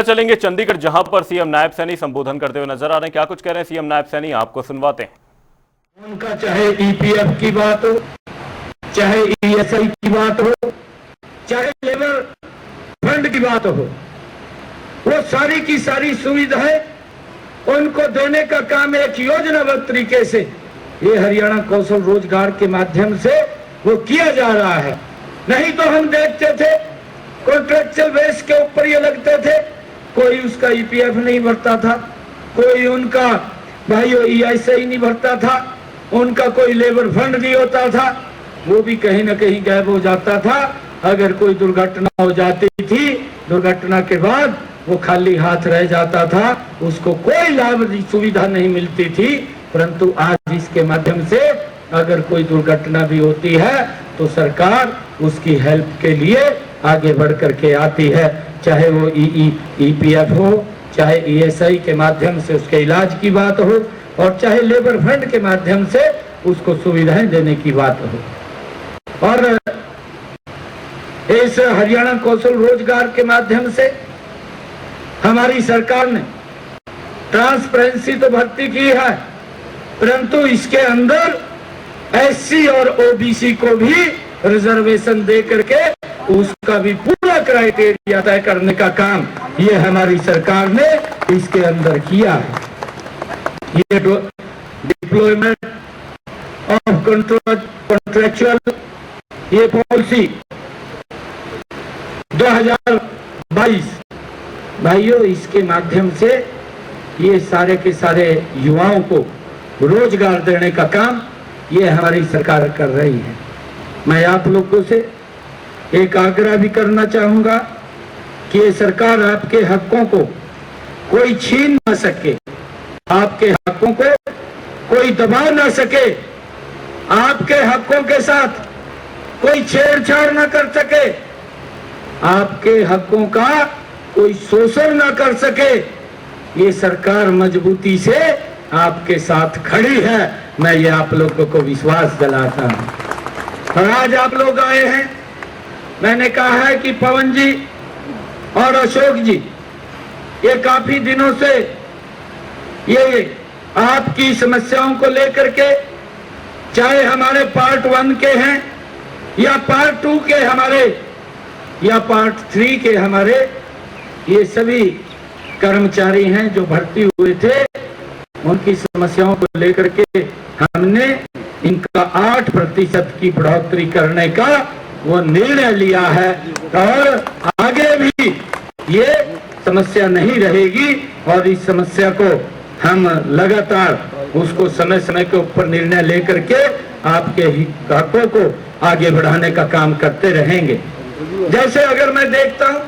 चलेंगे चंडीगढ़, जहां पर सीएम नायब सैनी संबोधन करते हुए नजर आ रहे हैं। क्या कुछ कह रहे हैं सीएम नायब सैनी, आपको सुनवाते हैं। उनका चाहे ईपीएफ की बात हो, चाहे ईएसआई की बात हो, चाहे लेबर फंड की बात हो, वो सारी की सारी सुविधाएं उनको देने का काम एक योजनाबद्ध तरीके से ये हरियाणा कौशल रोजगार के माध्यम से वो किया जा रहा है। नहीं तो हम देखते थे कॉन्ट्रेक्चुअल बेस के ऊपर ये लगते थे, कोई उसका ईपीएफ नहीं भरता था, कोई उनका भाइयों ईएसआई नहीं भरता था, उनका कोई लेबर फंड नहीं होता था, वो भी कहीं ना कहीं गायब हो जाता था। अगर कोई दुर्घटना हो जाती थी, दुर्घटना के बाद वो खाली हाथ रह जाता था, उसको कोई लाभ सुविधा नहीं मिलती थी। परंतु आज इसके माध्यम से अगर कोई दुर्घटना भी होती है तो सरकार उसकी हेल्प के लिए आगे बढ़ करके आती है, चाहे वो ईपीएफ हो, चाहे ईएसआई के माध्यम से उसके इलाज की बात हो, और चाहे लेबर फंड के माध्यम से उसको सुविधाएं देने की बात हो। और इस हरियाणा कौशल रोजगार के माध्यम से हमारी सरकार ने ट्रांसपेरेंसी तो भर्ती की है, परंतु इसके अंदर एससी और ओबीसी को भी रिजर्वेशन दे करके उसका भी पूरा क्राइटेरिया तय करने का काम ये हमारी सरकार ने इसके अंदर किया है। ये डिप्लॉयमेंट ऑफ कॉन्ट्रेक्चुअल ये पॉलिसी 2022 भाइयों, इसके माध्यम से ये सारे के सारे युवाओं को रोजगार देने का काम ये हमारी सरकार कर रही है। मैं आप लोगों से एक आग्रह भी करना चाहूंगा कि ये सरकार आपके हकों को कोई छीन ना सके, आपके हकों को कोई दबा ना सके, आपके हकों के साथ कोई छेड़छाड़ ना कर सके, आपके हकों का कोई शोषण ना कर सके। ये सरकार मजबूती से आपके साथ खड़ी है, मैं ये आप लोगों को विश्वास दिलाता हूं। और आज आप लोग आए हैं, मैंने कहा है कि पवन जी और अशोक जी ये काफी दिनों से ये आपकी समस्याओं को लेकर के, चाहे हमारे पार्ट 1 के हैं या पार्ट 2 के हमारे या पार्ट 3 के हमारे, ये सभी कर्मचारी हैं जो भर्ती हुए थे, उनकी समस्याओं को लेकर के हमने इनका 8% की बढ़ोतरी करने का वो निर्णय लिया है। और आगे भी ये समस्या नहीं रहेगी और इस समस्या को हम लगातार उसको समय समय के ऊपर निर्णय लेकर के आपके हकों को आगे बढ़ाने का काम करते रहेंगे। जैसे अगर मैं देखता हूं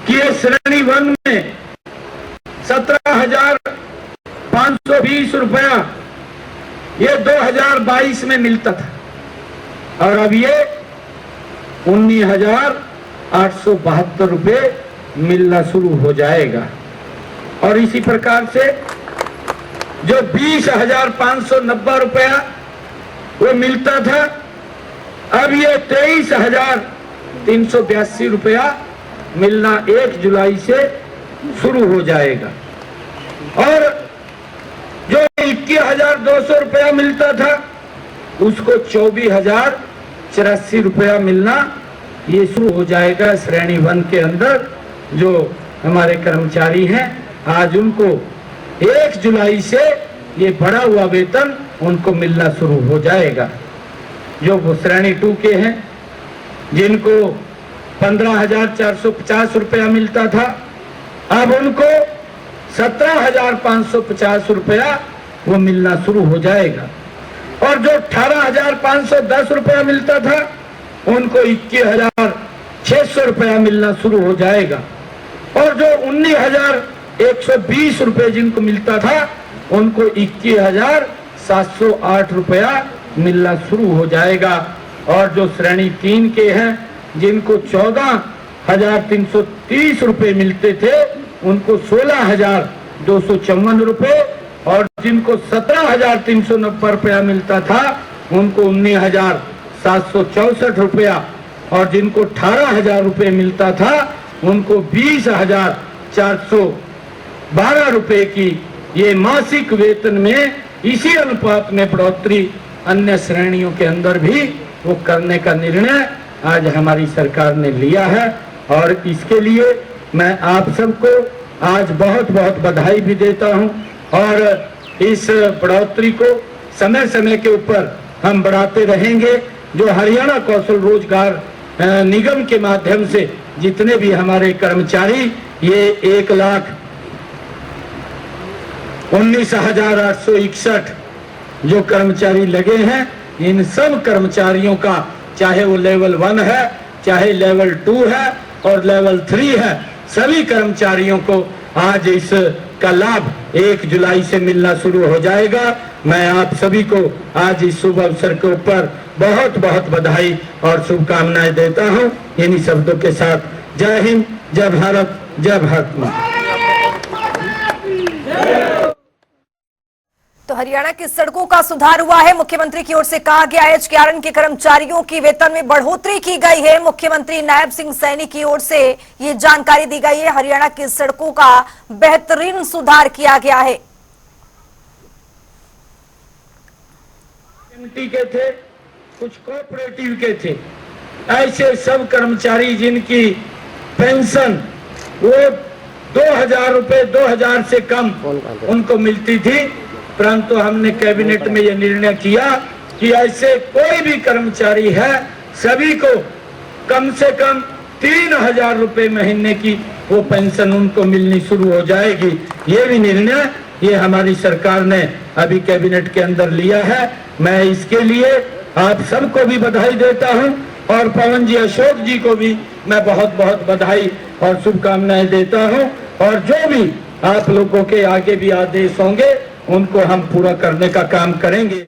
कि ये श्रेणी 1 में 17,520 रुपया ये 2022 में मिलता था और अब ये 19,872 रुपये मिलना शुरू हो जाएगा। और इसी प्रकार से जो 20,590 रुपया वो मिलता था, अब ये 23,382 रुपया मिलना 1 जुलाई से शुरू हो जाएगा। और जो 21,200 रुपया मिलता था उसको 24,084 रुपया मिलना ये शुरू हो जाएगा। श्रेणी 1 के अंदर जो हमारे कर्मचारी हैं, आज उनको 1 जुलाई से ये बढ़ा हुआ वेतन उनको मिलना शुरू हो जाएगा। जो वो श्रेणी 2 के हैं, जिनको 15,450 रुपया मिलता था, अब उनको 17,550 रुपया वो मिलना शुरू हो जाएगा। और जो 18,510 रुपया मिलता था उनको 21,600 रुपया मिलना शुरू हो जाएगा। और जो 19,120 रुपये जिनको मिलता था उनको 21,708 रुपया मिलना शुरू हो जाएगा। और जो श्रेणी 3 के हैं, जिनको 14,330 रुपये मिलते थे उनको 16,254 रुपये, और जिनको 17,390 रुपया मिलता था उनको 19,764 रुपया, और जिनको 18,000 रुपये मिलता था उनको 412 रुपए की ये मासिक वेतन में इसी अनुपात में बढ़ोतरी अन्य श्रेणियों के अंदर भी वो करने का निर्णय आज हमारी सरकार ने लिया है। और इसके लिए मैं आप सबको आज बहुत बहुत बधाई भी देता हूं। और इस बढ़ोतरी को समय समय के ऊपर हम बढ़ाते रहेंगे। जो हरियाणा कौशल रोजगार निगम के माध्यम से जितने भी हमारे कर्मचारी ये 1,19,861 जो कर्मचारी लगे हैं, इन सब कर्मचारियों का चाहे वो लेवल 1 है, चाहे लेवल 2 है और लेवल 3 है, सभी कर्मचारियों को आज इस का लाभ 1 जुलाई से मिलना शुरू हो जाएगा। मैं आप सभी को आज इस शुभ अवसर के ऊपर बहुत बहुत बधाई और शुभकामनाएं देता हूं। इन्हीं शब्दों के साथ जय हिंद, जय भारत, जय भारत माता। तो हरियाणा की सड़कों का सुधार हुआ है। मुख्यमंत्री की ओर से कहा गया है HKRN के कर्मचारियों की वेतन में बढ़ोतरी की गई है। मुख्यमंत्री नायब सिंह सैनी की ओर से ये जानकारी दी गई है। हरियाणा की सड़कों का बेहतरीन सुधार किया गया है। एमटी के थे, कुछ कोऑपरेटिव के थे, ऐसे सब कर्मचारी जिनकी पेंशन वो 2,000 रुपए 2,000 से कम उनको मिलती थी, परंतु हमने कैबिनेट में यह निर्णय किया कि ऐसे कोई भी कर्मचारी है सभी को कम से कम 3,000 रुपए महीने की वो पेंशन उनको मिलनी शुरू हो जाएगी। ये भी निर्णय ये हमारी सरकार ने अभी कैबिनेट के अंदर लिया है। मैं इसके लिए आप सबको भी बधाई देता हूं और पवन जी, अशोक जी को भी मैं बहुत बहुत बधाई और शुभकामनाएं देता हूं। और जो भी आप लोगों के आगे भी आदेश होंगे उनको हम पूरा करने का काम करेंगे।